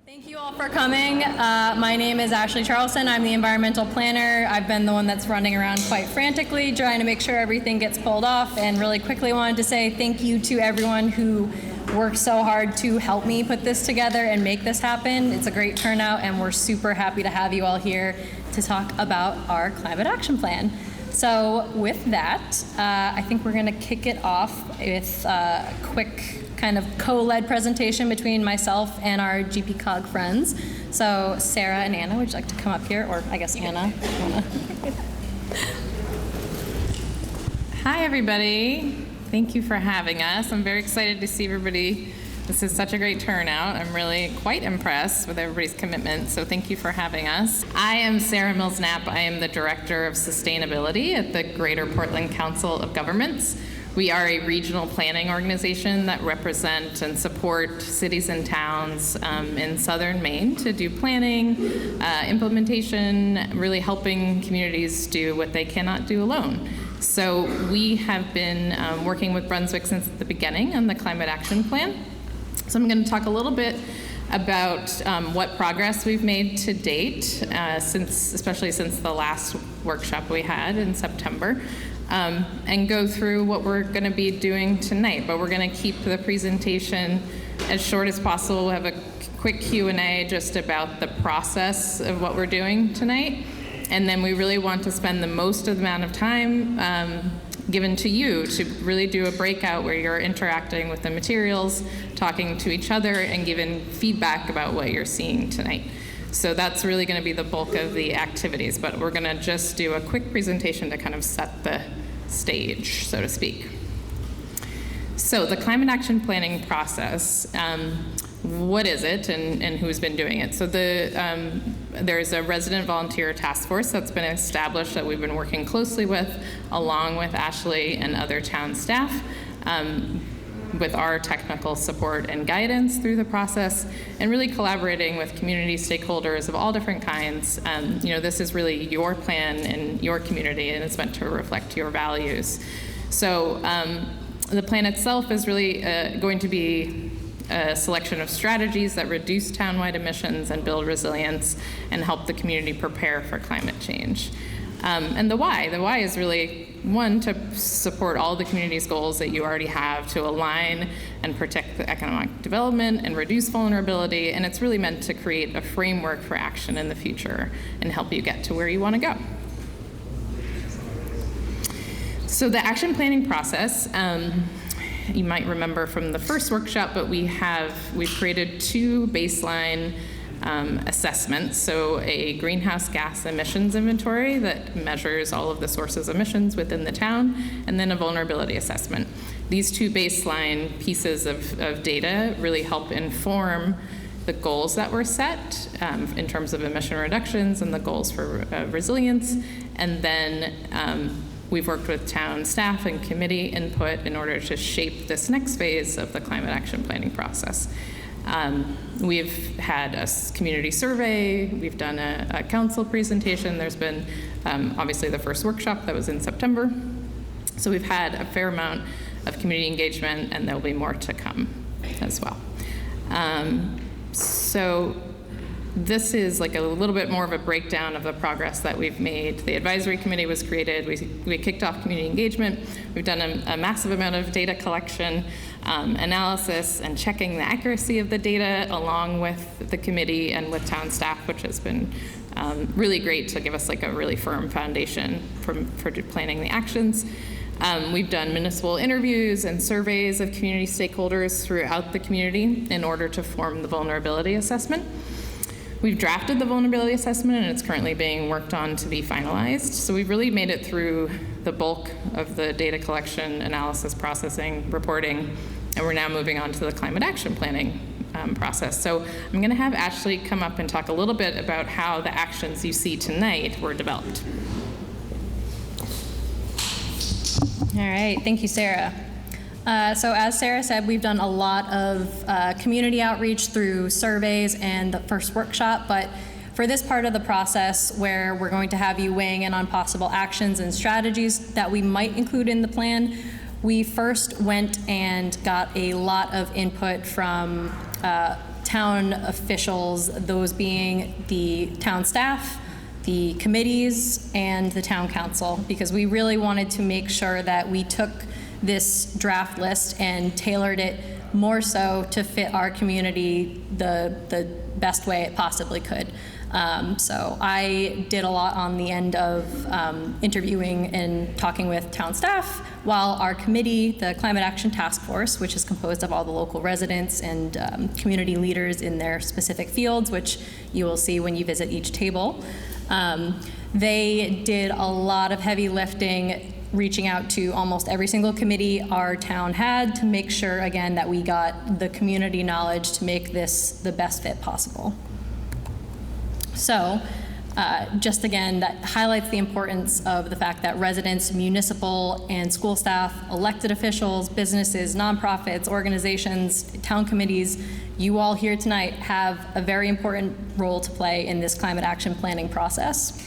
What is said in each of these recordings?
Thank you all for coming. My name is Ashley Charleston. I'm the environmental planner. I've been the one that's running around quite frantically trying to make sure everything gets pulled off, and really quickly wanted to say thank you to everyone who worked so hard to help me put this together and make this happen. It's a great turnout, and we're super happy to have you all here to talk about our climate action plan. So with that, I think we're going to kick it off with a quick kind of co-led presentation between myself and our GP Cog friends. So Sarah and Anna, would you like to come up here? Or I guess Anna. Hi, everybody. Thank you for having us. I'm very excited to see everybody. This is such a great turnout. I'm really quite impressed with everybody's commitment, so thank you for having us. I am Sarah Mills-Knapp. I am the Director of Sustainability at the Greater Portland Council of Governments. We are a regional planning organization that represent and support cities and towns in southern Maine to do planning, implementation, really helping communities do what they cannot do alone. So we have been working with Brunswick since the beginning on the Climate Action Plan. So I'm going to talk a little bit about what progress we've made to date, especially since the last workshop we had in September. And go through what we're going to be doing tonight. But we're going to keep the presentation as short as possible. We'll have a quick Q&A just about the process of what we're doing tonight. And then we really want to spend the most amount of time given to you to really do a breakout where you're interacting with the materials, talking to each other, and giving feedback about what you're seeing tonight. So that's really going to be the bulk of the activities, but we're going to just do a quick presentation to kind of set the stage, so to speak. So the climate action planning process, what is it and who's been doing it? So there's a resident volunteer task force that's been established that we've been working closely with, along with Ashley and other town staff, with our technical support and guidance through the process, and really collaborating with community stakeholders of all different kinds. This is really your plan in your community, and it's meant to reflect your values. So the plan itself is really going to be a selection of strategies that reduce townwide emissions and build resilience and help the community prepare for climate change. And the why. The why is really, one, to support all the community's goals that you already have to align and protect the economic development and reduce vulnerability, and it's really meant to create a framework for action in the future and help you get to where you want to go. So the action planning process, you might remember from the first workshop, but we've created two baseline assessments. So a greenhouse gas emissions inventory that measures all of the sources of emissions within the town, and then a vulnerability assessment. These two baseline pieces of data really help inform the goals that were set in terms of emission reductions and the goals for resilience. And then we've worked with town staff and committee input in order to shape this next phase of the climate action planning process. We've had a community survey, we've done a council presentation, there's been obviously the first workshop that was in September. So we've had a fair amount of community engagement, and there'll be more to come as well. So this is like a little bit more of a breakdown of the progress that we've made. The advisory committee was created. We kicked off community engagement. We've done a massive amount of data collection, analysis, and checking the accuracy of the data along with the committee and with town staff, which has been really great to give us like a really firm foundation for planning the actions. We've done municipal interviews and surveys of community stakeholders throughout the community in order to form the vulnerability assessment. We've drafted the vulnerability assessment, and it's currently being worked on to be finalized. So we've really made it through the bulk of the data collection, analysis, processing, reporting, and we're now moving on to the climate action planning process. So I'm going to have Ashley come up and talk a little bit about how the actions you see tonight were developed. All right, thank you, Sarah. So as Sarah said, we've done a lot of community outreach through surveys and the first workshop, but for this part of the process where we're going to have you weighing in on possible actions and strategies that we might include in the plan, we first went and got a lot of input from town officials, those being the town staff, the committees, and the town council, because we really wanted to make sure that we took this draft list and tailored it more so to fit our community the best way it possibly could. So I did a lot on the end of interviewing and talking with town staff, while our committee, the Climate Action Task Force, which is composed of all the local residents and community leaders in their specific fields, which you will see when you visit each table, they did a lot of heavy lifting, reaching out to almost every single committee our town had to make sure, again, that we got the community knowledge to make this the best fit possible. So, just again, that highlights the importance of the fact that residents, municipal and school staff, elected officials, businesses, nonprofits, organizations, town committees, you all here tonight have a very important role to play in this climate action planning process.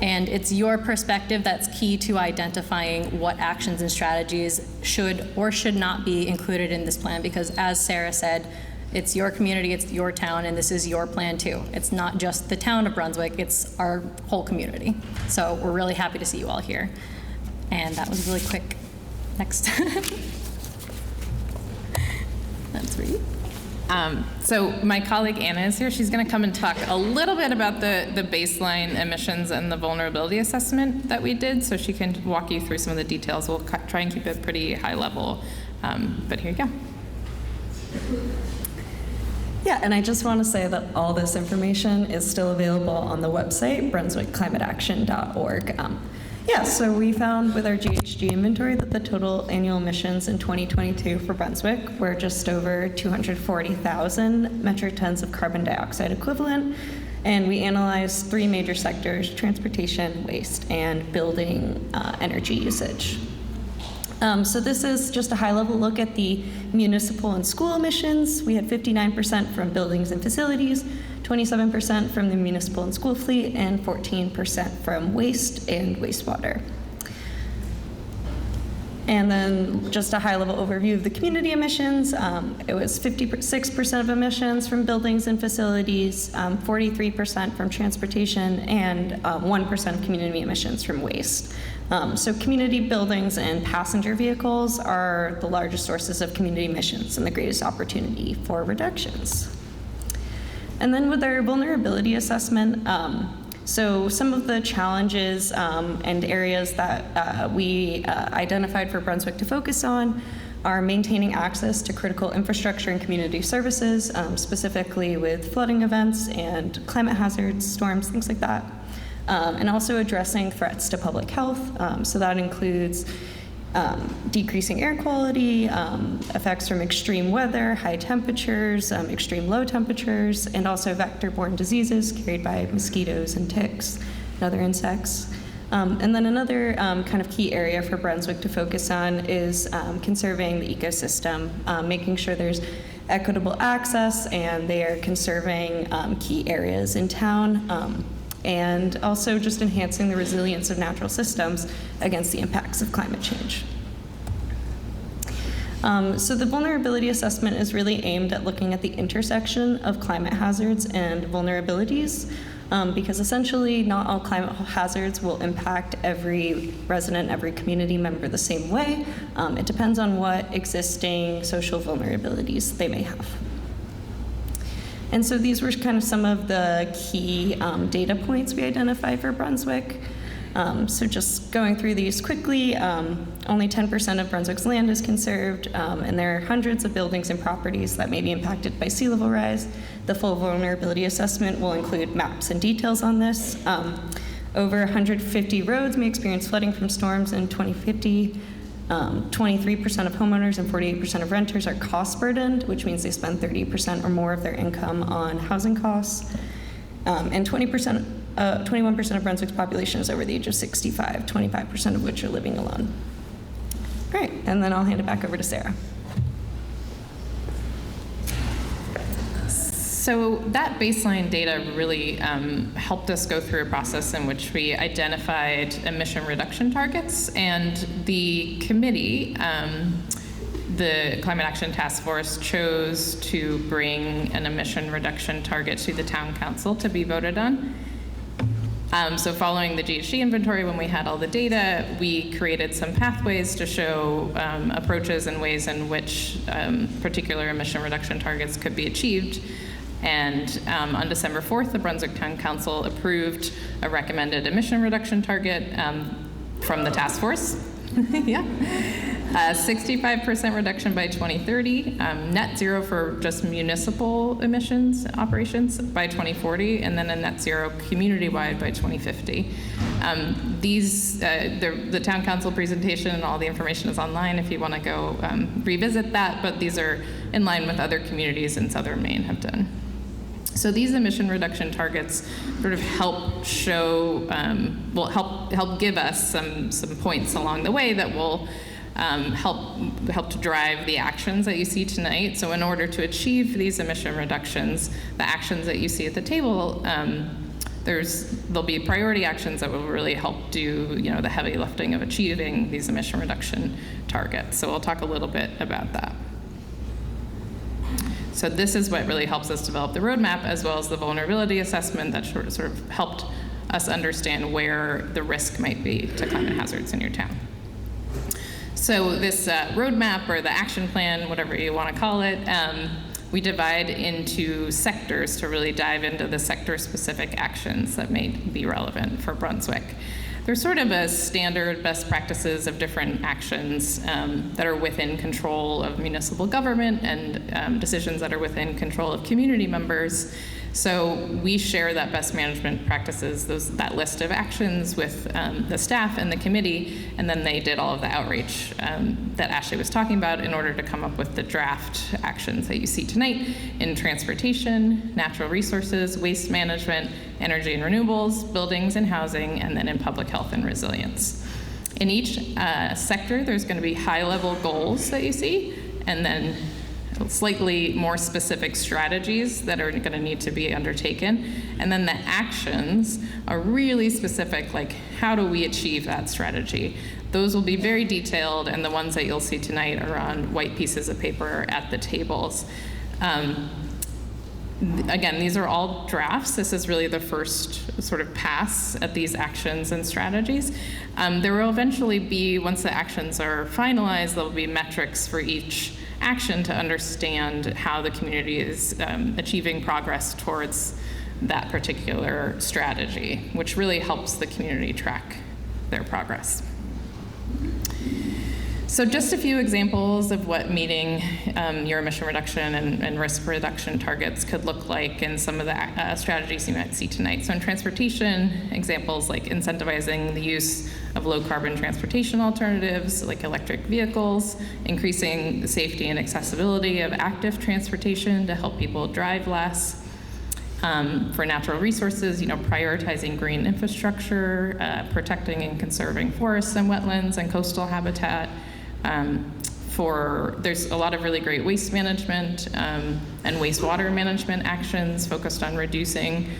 And it's your perspective that's key to identifying what actions and strategies should or should not be included in this plan, because as Sarah said, it's your community, it's your town, and this is your plan too. It's not just the town of Brunswick, it's our whole community. So we're really happy to see you all here. And that was really quick. Next. That's right. So my colleague Anna is here. She's going to come and talk a little bit about the baseline emissions and the vulnerability assessment that we did, so she can walk you through some of the details. We'll try and keep it pretty high level, but here you go. Yeah, and I just want to say that all this information is still available on the website, brunswickclimateaction.org. So we found with our GHG inventory that the total annual emissions in 2022 for Brunswick were just over 240,000 metric tons of carbon dioxide equivalent, and we analyzed three major sectors: transportation, waste, and building energy usage. So this is just a high-level look at the municipal and school emissions. We had 59% from buildings and facilities, 27% from the municipal and school fleet, and 14% from waste and wastewater. And then just a high-level overview of the community emissions. It was 56% of emissions from buildings and facilities, 43% from transportation, and 1% of community emissions from waste. So community buildings and passenger vehicles are the largest sources of community emissions and the greatest opportunity for reductions. And then with our vulnerability assessment, so some of the challenges and areas that we identified for Brunswick to focus on are maintaining access to critical infrastructure and community services, specifically with flooding events and climate hazards, storms, things like that. And also addressing threats to public health. So that includes decreasing air quality, effects from extreme weather, high temperatures, extreme low temperatures, and also vector-borne diseases carried by mosquitoes and ticks and other insects. And then another kind of key area for Brunswick to focus on is conserving the ecosystem, making sure there's equitable access and they are conserving key areas in town. And also just enhancing the resilience of natural systems against the impacts of climate change. So the vulnerability assessment is really aimed at looking at the intersection of climate hazards and vulnerabilities, because essentially not all climate hazards will impact every resident, every community member the same way. It depends on what existing social vulnerabilities they may have. And so these were kind of some of the key data points we identified for Brunswick. So just going through these quickly, only 10% of Brunswick's land is conserved, and there are hundreds of buildings and properties that may be impacted by sea level rise. The full vulnerability assessment will include maps and details on this. Over 150 roads may experience flooding from storms in 2050. 23% of homeowners and 48% of renters are cost burdened, which means they spend 30% or more of their income on housing costs. And 21% of Brunswick's population is over the age of 65, 25% of which are living alone. Great, and then I'll hand it back over to Sarah. So that baseline data really helped us go through a process in which we identified emission reduction targets, and the committee the Climate Action Task Force chose to bring an emission reduction target to the town council to be voted on. So following the GHG inventory, when we had all the data, we created some pathways to show approaches and ways in which particular emission reduction targets could be achieved. And on December 4th, the Brunswick Town Council approved a recommended emission reduction target from the task force. Yeah. 65% reduction by 2030, net zero for just municipal emissions operations by 2040, and then a net zero community-wide by 2050. The town council presentation and all the information is online if you want to go revisit that, but these are in line with other communities in southern Maine have done. So these emission reduction targets sort of help show, will help give us some points along the way that will help to drive the actions that you see tonight. So in order to achieve these emission reductions, the actions that you see at the table, there'll be priority actions that will really help do the heavy lifting of achieving these emission reduction targets. So we'll talk a little bit about that. So this is what really helps us develop the roadmap, as well as the vulnerability assessment that sort of helped us understand where the risk might be to climate hazards in your town. So this roadmap, or the action plan, whatever you want to call it, we divide into sectors to really dive into the sector-specific actions that may be relevant for Brunswick. There's sort of a standard best practices of different actions that are within control of municipal government and decisions that are within control of community members. So we share that best management practices, that list of actions with the staff and the committee, and then they did all of the outreach that Ashley was talking about in order to come up with the draft actions that you see tonight in transportation, natural resources, waste management, energy and renewables, buildings and housing, and then in public health and resilience. In each sector, there's going to be high-level goals that you see, and then slightly more specific strategies that are going to need to be undertaken. And then the actions are really specific, like how do we achieve that strategy? Those will be very detailed, and the ones that you'll see tonight are on white pieces of paper at the tables. Again, these are all drafts. This is really the first sort of pass at these actions and strategies. There will eventually be, once the actions are finalized, there will be metrics for each action to understand how the community is achieving progress towards that particular strategy, which really helps the community track their progress. So just a few examples of what meeting your emission reduction and risk reduction targets could look like in some of the strategies you might see tonight. So in transportation, examples like incentivizing the use of low carbon transportation alternatives like electric vehicles, increasing the safety and accessibility of active transportation to help people drive less. For natural resources, prioritizing green infrastructure, protecting and conserving forests and wetlands and coastal habitat. There's a lot of really great waste management and wastewater management actions focused on reducing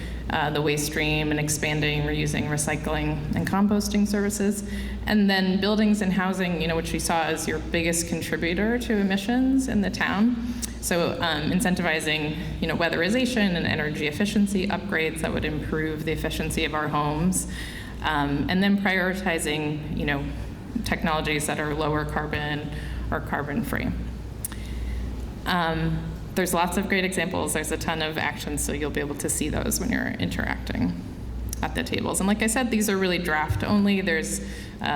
the waste stream and expanding, reusing, recycling, and composting services. And then buildings and housing, which we saw as your biggest contributor to emissions in the town. So incentivizing, weatherization and energy efficiency upgrades that would improve the efficiency of our homes. And then prioritizing, technologies that are lower carbon or carbon-free. There's lots of great examples. There's a ton of actions, so you'll be able to see those when you're interacting at the tables. And like I said, these are really draft only. There's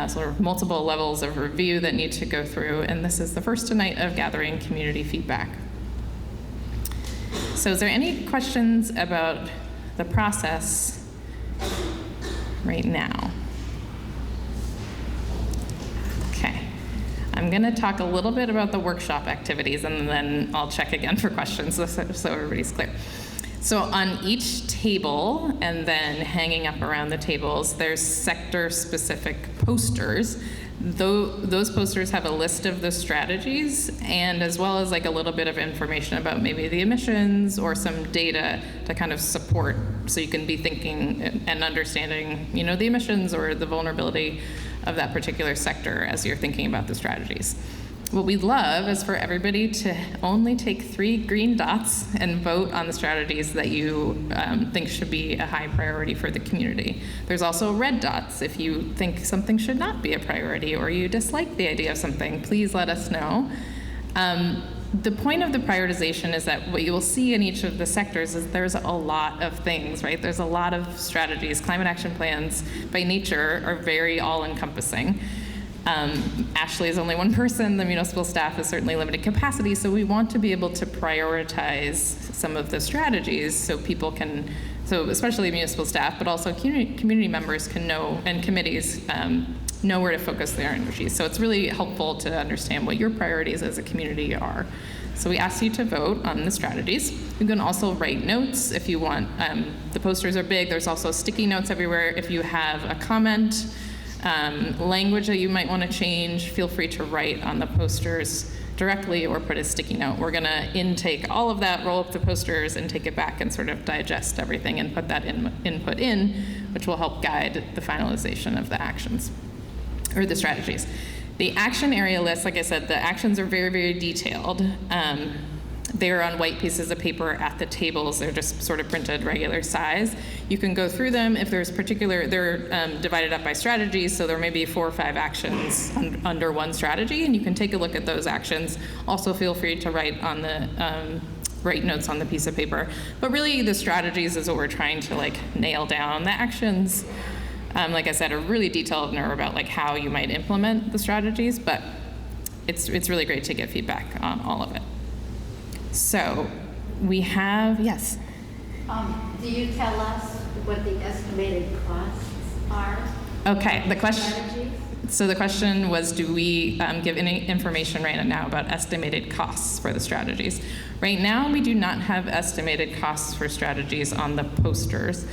sort of multiple levels of review that need to go through, and this is the first tonight of gathering community feedback. So is there any questions about the process right now? Okay. I'm going to talk a little bit about the workshop activities, and then I'll check again for questions so everybody's clear. So on each table, and then hanging up around the tables, there's sector-specific posters. Those posters have a list of the strategies, and as well as like a little bit of information about maybe the emissions or some data to kind of support, so you can be thinking and understanding, the emissions or the vulnerability of that particular sector as you're thinking about the strategies. what we'd love is for everybody to only take 3 green dots and vote on the strategies that you think should be a high priority for the community. There's also red dots. If you think something should not be a priority or you dislike the idea of something, please let us know. The point of the prioritization is that what you will see in each of the sectors is there's a lot of things, right? There's a lot of strategies. Climate action plans, by nature, are very all-encompassing. Ashley is only one person. The municipal staff is certainly limited capacity, so we want to be able to prioritize some of the strategies so people can, so especially municipal staff, but also community members can know, and committees know where to focus their energy. So it's really helpful to understand what your priorities as a community are. So we ask you to vote on the strategies. You can also write notes if you want. The posters are big. There's also sticky notes everywhere. If you have a comment, language that you might want to change, feel free to write on the posters directly or put a sticky note. We're going to intake all of that, roll up the posters, and take it back and sort of digest everything and put that input in, which will help guide the finalization of the actions or the strategies. The action area list, like I said, the actions are very, very detailed. They're on white pieces of paper at the tables. They're just sort of printed regular size. You can go through them if there's they're divided up by strategies, so there may be 4 or 5 actions under one strategy, and you can take a look at those actions. Also feel free to write notes on the piece of paper. But really the strategies is what we're trying to nail down. The actions, like I said, are really detailed and are about how you might implement the strategies, but it's really great to get feedback on all of it. So we have, yes? Do you tell us what the estimated costs are? Okay, the Strategies? question was, do we give any information right now about estimated costs for the strategies? Right now, we do not have estimated costs for strategies on the posters.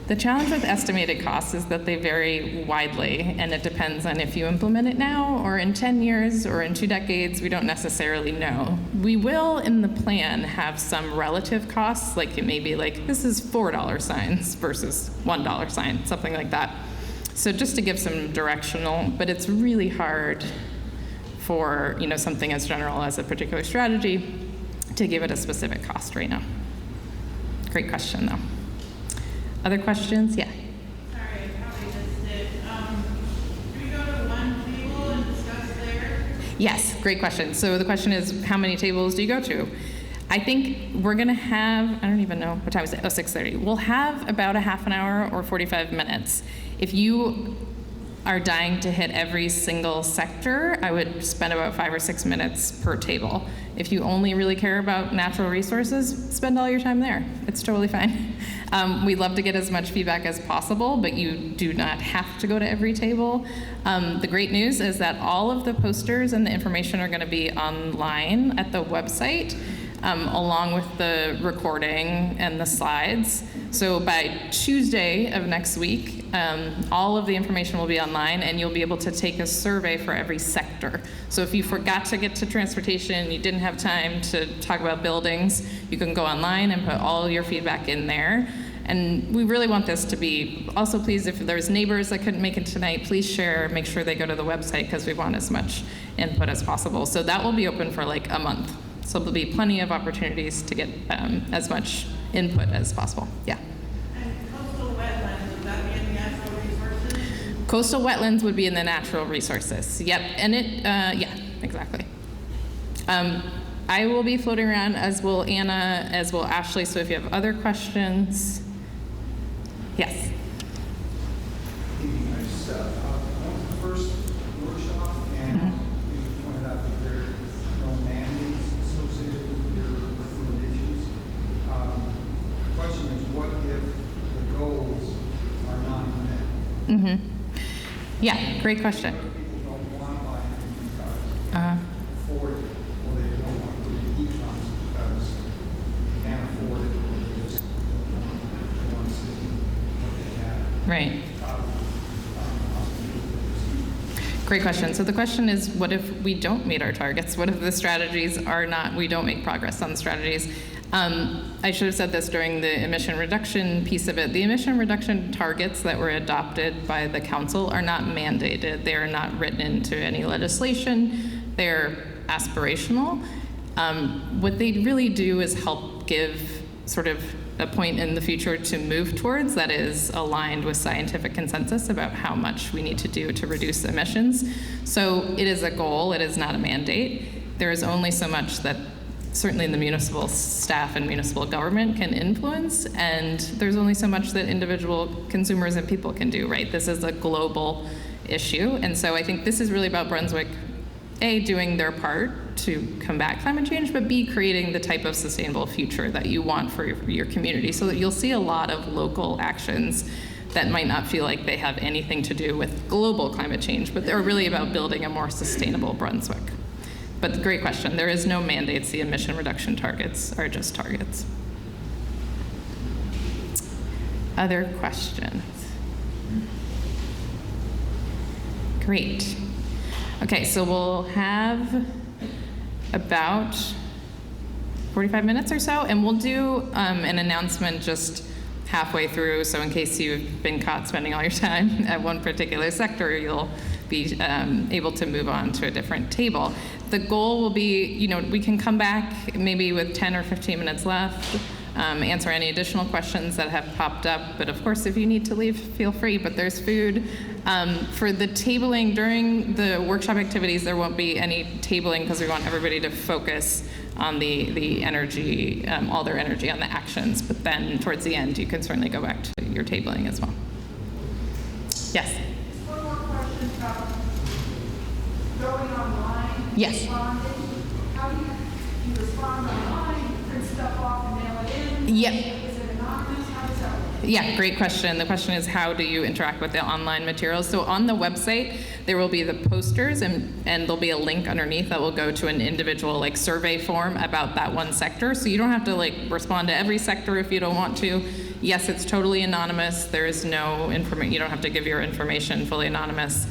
The challenge with estimated costs is that they vary widely, and it depends on if you implement it now or in 10 years or in 2 decades. We don't necessarily know. We will, in the plan, have some relative costs, it may be this is $4 signs versus $1 sign, something like that. So just to give some directional, but it's really hard for something as general as a particular strategy to give it a specific cost right now. Great question, though. Other questions? Yeah. Sorry, I probably missed it. Do we go to one table and discuss there? Yes, great question. So the question is, how many tables do you go to? I think we're going to have, I don't even know, what time is it? 6:30. We'll have about a half an hour or 45 minutes. If you are dying to hit every single sector, I would spend about 5 or 6 minutes per table. If you only really care about natural resources, spend all your time there. It's totally fine. We'd love to get as much feedback as possible, but you do not have to go to every table. The great news is that all of the posters and the information are going to be online at the website, along with the recording and the slides. So by Tuesday of next week, all of the information will be online, and you'll be able to take a survey for every sector. So if you forgot to get to transportation, you didn't have time to talk about buildings, you can go online and put all your feedback in there. And we really want this to be, also please, if there's neighbors that couldn't make it tonight, please share, make sure they go to the website, because we want as much input as possible. So that will be open for a month. So there'll be plenty of opportunities to get as much input as possible. Yeah. And coastal wetlands, would that be in the natural resources? Coastal wetlands would be in the natural resources. Yep, and yeah, exactly. I will be floating around, as will Anna, as will Ashley, so if you have other questions. Yes. I just went to the first workshop, and you pointed out that there are no mandates associated with your recommendations. The question is, what if the goals are not met? Yeah, great question. People don't want to buy anything cars, afford it, or they don't want to do heat pumps because they can't afford it, or they just don't want to see what they have. Right. Great question. So the question is, what if we don't meet our targets? What if the strategies are not, we don't make progress on the strategies? I should have said this during the emission reduction piece of it. The emission reduction targets that were adopted by the council are not mandated. They are not written into any legislation. they're aspirational. What they really do is help give sort of a point in the future to move towards that is aligned with scientific consensus about how much we need to do to reduce emissions. So it is a goal, it is not a mandate. There is only so much that certainly the municipal staff and municipal government can influence, and there's only so much that individual consumers and people can do, right? This is a global issue, and so I think this is really about Brunswick, A, doing their part to combat climate change, but B, creating the type of sustainable future that you want for your community, so that you'll see a lot of local actions that might not feel like they have anything to do with global climate change, but they're really about building a more sustainable Brunswick. But great question. There is no mandates. The emission reduction targets are just targets. Other questions? Great. Okay, so we'll have about 45 minutes or so, and we'll do an announcement just halfway through, so in case you've been caught spending all your time at one particular sector, you'll be able to move on to a different table. The goal will be, we can come back maybe with 10 or 15 minutes left, answer any additional questions that have popped up, but of course if you need to leave, feel free, but there's food. For the tabling, during the workshop activities, there won't be any tabling because we want everybody to focus on the energy, all their energy on the actions, but then towards the end, you can certainly go back to your tabling as well. Yes? One more question about going online. Yes. Responding. How do you respond online, print stuff off and mail it in? Yep. Is it anonymous? How does that work? Yeah, great question. The question is, how do you interact with the online materials? So on the website, there will be the posters, and there'll be a link underneath that will go to an individual survey form about that one sector. So you don't have to respond to every sector if you don't want to. Yes, it's totally anonymous. There is no information. You don't have to give your information fully anonymous.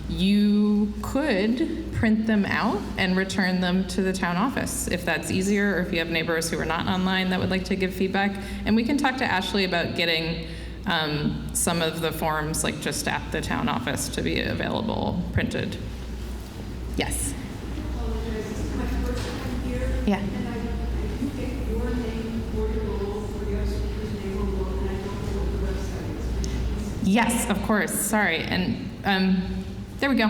You could print them out and return them to the town office if that's easier, or if you have neighbors who are not online that would like to give feedback. And we can talk to Ashley about getting some of the forms just at the town office to be available printed. Yes? This is my first time here. Yeah. And I get your name for your role, for your speaker's name or role, and I don't know what the website is. Yes, of course. Sorry. And there we go.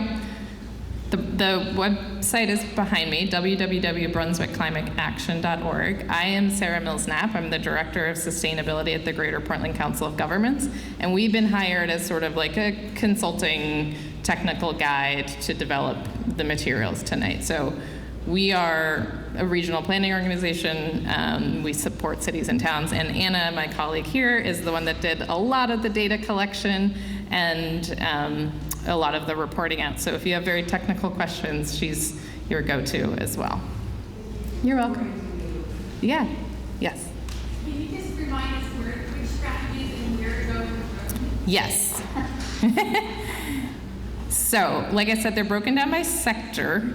The website is behind me, www.brunswickclimateaction.org. I am Sarah Mills-Knapp. I'm the Director of Sustainability at the Greater Portland Council of Governments, and we've been hired as sort of a consulting technical guide to develop the materials tonight. So we are a regional planning organization. We support cities and towns, and Anna, my colleague here, is the one that did a lot of the data collection and a lot of the reporting out. So if you have very technical questions, she's your go-to as well. You're welcome. Yeah, yes. Can you just remind us which strategies and where to go? Yes. So, like I said, they're broken down by sector.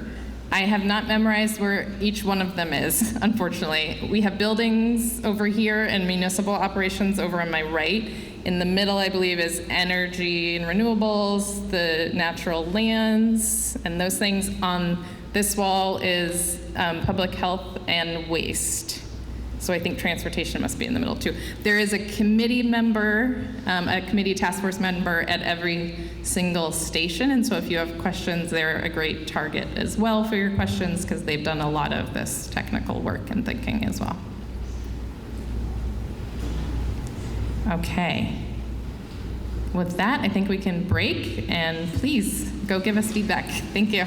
I have not memorized where each one of them is, unfortunately. We have buildings over here and municipal operations over on my right. In the middle, I believe, is energy and renewables, the natural lands, and those things. On this wall is public health and waste. So I think transportation must be in the middle too. There is a committee member, a committee task force member at every single station, and so if you have questions, they're a great target as well for your questions because they've done a lot of this technical work and thinking as well. Okay. With that, I think we can break, and please go give us feedback. Thank you.